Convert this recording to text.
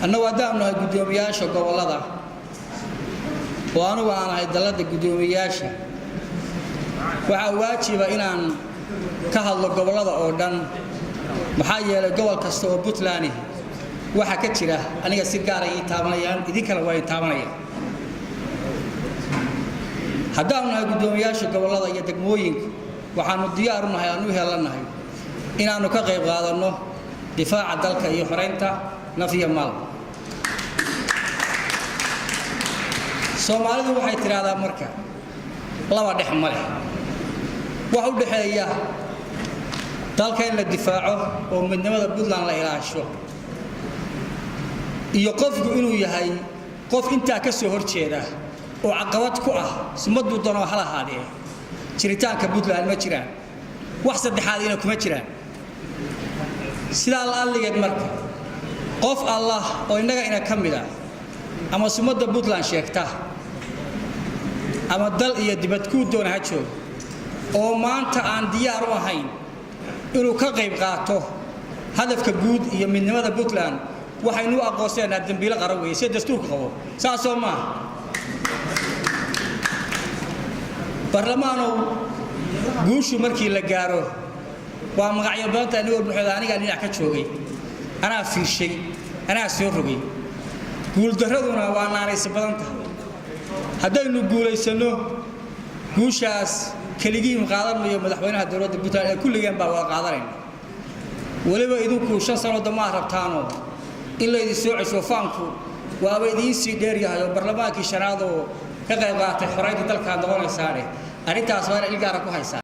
أنا ودامنا قدومياشة قبلنا وأنا هيدلت قدومياشة وعواتي بإنان كهلا قبلنا أردن محايا لقبل كستو بطلاني وحكتيره أنا كسيجارة يتابعين إذا كانوا يتابعين هدامنا قدومياشة قبلنا يدقموين وحنو ديارنا هيانو هلنا هاي إن أنا كقيب قادنو دفاع دلك يحرنتا نفي المال Soomaalidu waxay tiraahdaa marka laba dhex male waxa u dhaxeeya dalka in la difaaco oo midnimada Puntland la ilaasho iyo qofku inuu yahay qof inta ka soo horjeeda oo caqabad ku ah sumadu doono hal ahaadee jiritaanka Puntland ma jiraan wax saddexaad ina kuma jiraan sida Allaaligeed marka qof Allah oo inaga ina kamida ama sumada Puntland sheegta ama dal iyo dibad ku doona ha joogo oo maanta aan diyaar u ahayn inuu ka qayb qaato hadafka guud iyo midnimada Puntland waxaynu aqoonsanaa dambiile qaran weeye si dastuurka qabo saasoo ma barlamaano guushu markii la gaaro waa magacyo badan aniga buuxda aniga dhinac ka joogay ana fiirshay ana soo rogay guul daraduna waa naanaysa badan tahay haddaynu guuleysano guushaas kaligiin qaadanayo madaxweynaha dawladda Puntland ee kulligeen baa wada qaadanayna waliba idinku 5 sano dama rabtaano in la idin soo cesho faanku waa idin si dheer yahay oo barlamaankii shanaad oo ka qayb qaatay xoreynta dalka noqonaysa arrintaas waa il gaar ah ku haysa